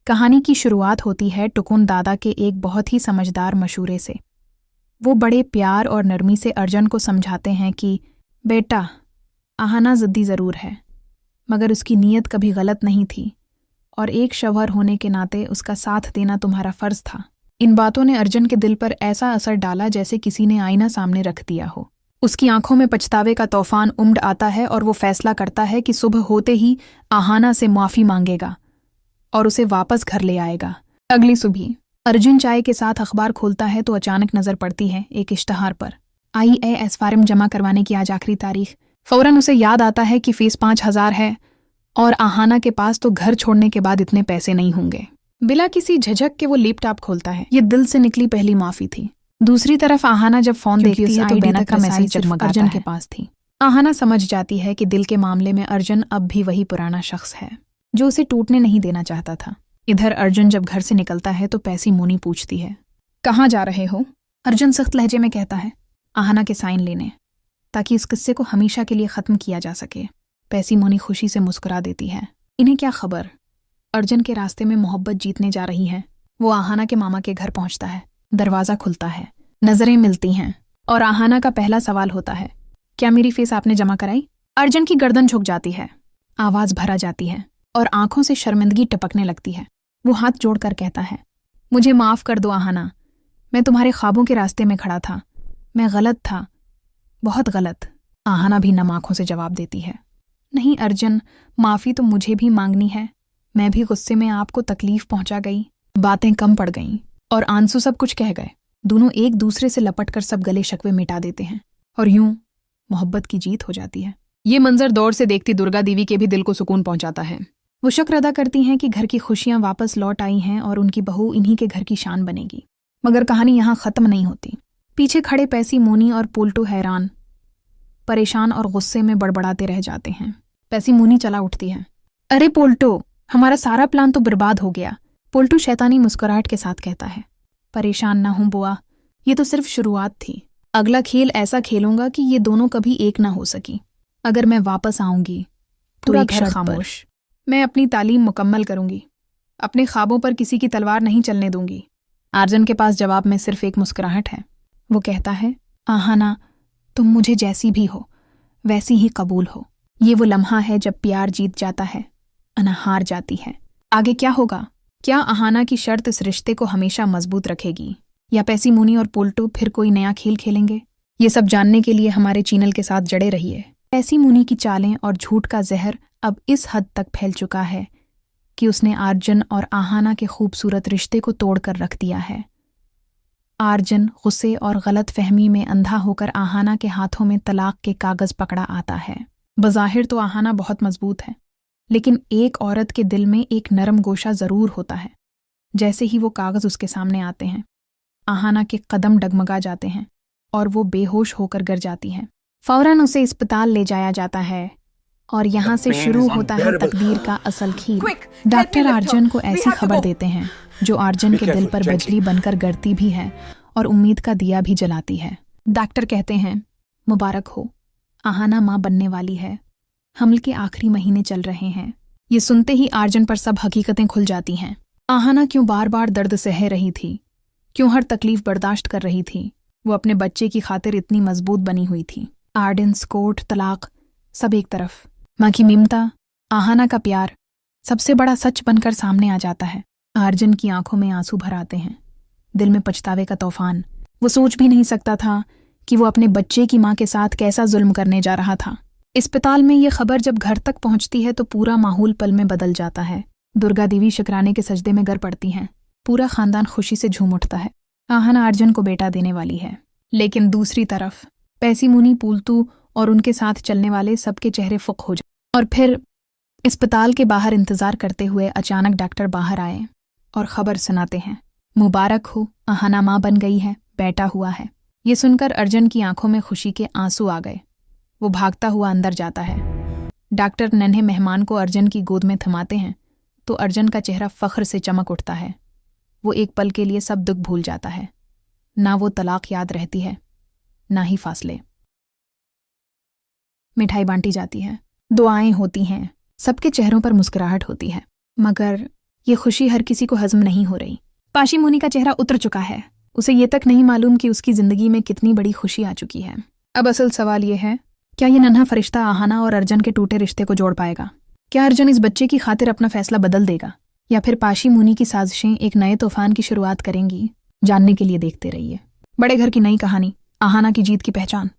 कहानी की शुरुआत होती है टुकुन दादा के एक बहुत ही समझदार मशूरे से। वो बड़े प्यार और नरमी से अर्जुन को समझाते हैं कि बेटा, आहाना ज़िद्दी ज़रूर है, मगर उसकी नीयत कभी गलत नहीं थी और एक शौहर होने के नाते उसका साथ देना तुम्हारा फ़र्ज़ था। इन बातों ने अर्जुन के दिल पर ऐसा असर डाला जैसे किसी ने आईना सामने रख दिया हो। उसकी आंखों में पछतावे का तूफान उमड़ आता है और वो फैसला करता है कि सुबह होते ही आहाना से माफ़ी मांगेगा और उसे वापस घर ले आएगा। अगली सुबह अर्जुन चाय के साथ अखबार खोलता है तो अचानक नज़र पड़ती है एक इश्तहार पर। IAS फार्म जमा करवाने की आज आखिरी तारीख। फ़ौरन उसे याद आता है कि फ़ीस 5,000 है और आहाना के पास तो घर छोड़ने के बाद इतने पैसे नहीं होंगे। बिला किसी झिझक के वो लैपटॉप खोलता है। ये दिल से निकली पहली माफ़ी थी। दूसरी तरफ आहाना जब फ़ोन देखती है तो बैनर का मैसेज सिर्फ अर्जुन के पास थी। आहाना समझ जाती है कि दिल के मामले में अर्जुन अब भी वही पुराना शख्स है जो उसे टूटने नहीं देना चाहता था। इधर अर्जुन जब घर से निकलता है तो पैसी मोनी पूछती है, कहाँ जा रहे हो? अर्जुन सख्त लहजे में कहता है, आहाना के साइन लेने, ताकि इस किस्से को हमेशा के लिए ख़त्म किया जा सके। पैसी मोनी खुशी से मुस्कुरा देती है। इन्हें क्या खबर, अर्जुन के रास्ते में मोहब्बत जीतने जा रही है। वो आहाना के मामा के घर पहुंचता है। दरवाज़ा खुलता है, नज़रें मिलती हैं और आहाना का पहला सवाल होता है, क्या मेरी फीस आपने जमा कराई? अर्जुन की गर्दन झुक जाती है, आवाज़ भरा जाती है और आंखों से शर्मिंदगी टपकने लगती है। वो हाथ जोड़कर कहता है, मुझे माफ़ कर दो आहाना, मैं तुम्हारे ख्वाबों के रास्ते में खड़ा था, मैं गलत था, बहुत गलत। आहाना भी नम आंखों से जवाब देती है, नहीं अर्जुन, माफ़ी तो मुझे भी मांगनी है, मैं भी गुस्से में आपको तकलीफ पहुंचा गई। बातें कम पड़ गईं और आंसू सब कुछ कह गए। दोनों एक दूसरे से लपटकर सब गले शकवे मिटा देते हैं और यूं मोहब्बत की जीत हो जाती है। ये मंजर दौर से देखती दुर्गा देवी के भी दिल को सुकून पहुंचाता है। वो शुक्र अदा करती हैं कि घर की खुशियां वापस लौट आई हैं और उनकी बहू इन्हीं के घर की शान बनेगी। मगर कहानी यहाँ ख़त्म नहीं होती। पीछे खड़े पैसी मोनी और पोल्टू हैरान, परेशान और गुस्से में बड़बड़ाते रह जाते हैं। पैसी मोनी चला उठती है, अरे पोल्टू, हमारा सारा प्लान तो बर्बाद हो गया। पोल्टू शैतानी मुस्कुराहट के साथ कहता है, परेशान ना हूं बुआ, ये तो सिर्फ शुरुआत थी। अगला खेल ऐसा खेलूंगा कि ये दोनों कभी एक ना हो सकी। अगर मैं वापस आऊंगी तो एक घर खामोश। मैं अपनी तालीम मुकम्मल करूंगी, अपने ख्वाबों पर किसी की तलवार नहीं चलने दूंगी। अर्जुन के पास जवाब में सिर्फ एक मुस्कुराहट है। वो कहता है, आहाना, तुम मुझे जैसी भी हो वैसी ही कबूल हो। ये वो लम्हा है जब प्यार जीत जाता है, अना हार जाती है। आगे क्या होगा? क्या आहाना की शर्त इस रिश्ते को हमेशा मजबूत रखेगी या पैसी मुनी और पोल्टू फिर कोई नया खेल खेलेंगे? ये सब जानने के लिए हमारे चैनल के साथ जड़े रहिए। पैसी मुनी की चालें और झूठ का जहर अब इस हद तक फैल चुका है कि उसने अर्जुन और आहाना के खूबसूरत रिश्ते को तोड़कर रख दिया है। अर्जुन गुस्से और गलत फहमी में अंधा होकर आहाना के हाथों में तलाक के कागज़ पकड़ा आता है। बज़ाहिर तो आहाना बहुत मजबूत है, लेकिन एक औरत के दिल में एक नरम गोशा ज़रूर होता है। जैसे ही वो कागज़ उसके सामने आते हैं, आहाना के कदम डगमगा जाते हैं और वो बेहोश होकर गिर जाती है। फ़ौरन उसे अस्पताल ले जाया जाता है और यहाँ से शुरू होता है तकदीर का असल खेल। डॉक्टर अर्जुन को ऐसी खबर देते हैं जो अर्जुन के दिल पर बिजली बनकर गिरती भी है और उम्मीद का दिया भी जलाती है। डॉक्टर कहते हैं, मुबारक हो, आहाना माँ बनने वाली है, हमल के आखिरी महीने चल रहे हैं। ये सुनते ही अर्जुन पर सब हकीकतें खुल जाती हैं। आहाना क्यों बार बार दर्द सह रही थी, क्यों हर तकलीफ बर्दाश्त कर रही थी। वो अपने बच्चे की खातिर इतनी मजबूत बनी हुई थी। आर्डेंस, कोर्ट, तलाक, सब एक तरफ। माँ की ममता, आहाना का प्यार, सबसे बड़ा सच बनकर सामने आ जाता है। अर्जुन की आंखों में आंसू भर आते हैं, दिल में पछतावे का तूफान। वो सोच भी नहीं सकता था कि वो अपने बच्चे की माँ के साथ कैसा जुल्म करने जा रहा था। अस्पताल में ये खबर जब घर तक पहुंचती है तो पूरा माहौल पल में बदल जाता है। दुर्गा देवी शुक्राने के सजदे में गिर पड़ती हैं। पूरा खानदान खुशी से झूम उठता है। आहाना अर्जुन को बेटा देने वाली है। लेकिन दूसरी तरफ पैसी मुनी, पोल्टू और उनके साथ चलने वाले सबके चेहरे फुक हो जाए। और फिर अस्पताल के बाहर इंतजार करते हुए अचानक डॉक्टर बाहर आए और खबर सुनाते हैं, मुबारक हो, आहाना माँ बन गई है, बेटा हुआ है। ये सुनकर अर्जुन की आंखों में खुशी के आंसू आ गए। वो भागता हुआ अंदर जाता है। डॉक्टर नन्हे मेहमान को अर्जुन की गोद में थमाते हैं तो अर्जुन का चेहरा फख्र से चमक उठता है। वो एक पल के लिए सब दुख भूल जाता है। ना वो तलाक याद रहती है, ना ही फासले। मिठाई बांटी जाती है, दुआएं होती हैं, सबके चेहरों पर मुस्कुराहट होती है। मगर ये खुशी हर किसी को हजम नहीं हो रही। पाशी मुनि का चेहरा उतर चुका है। उसे ये तक नहीं मालूम कि उसकी जिंदगी में कितनी बड़ी खुशी आ चुकी है। अब असल सवाल ये है, क्या ये नन्हा फरिश्ता आहाना और अर्जुन के टूटे रिश्ते को जोड़ पाएगा? क्या अर्जुन इस बच्चे की खातिर अपना फैसला बदल देगा, या फिर पाशी मुनि की साजिशें एक नए तूफान की शुरुआत करेंगी? जानने के लिए देखते रहिए बड़े घर की नई कहानी, आहाना की जीत की पहचान।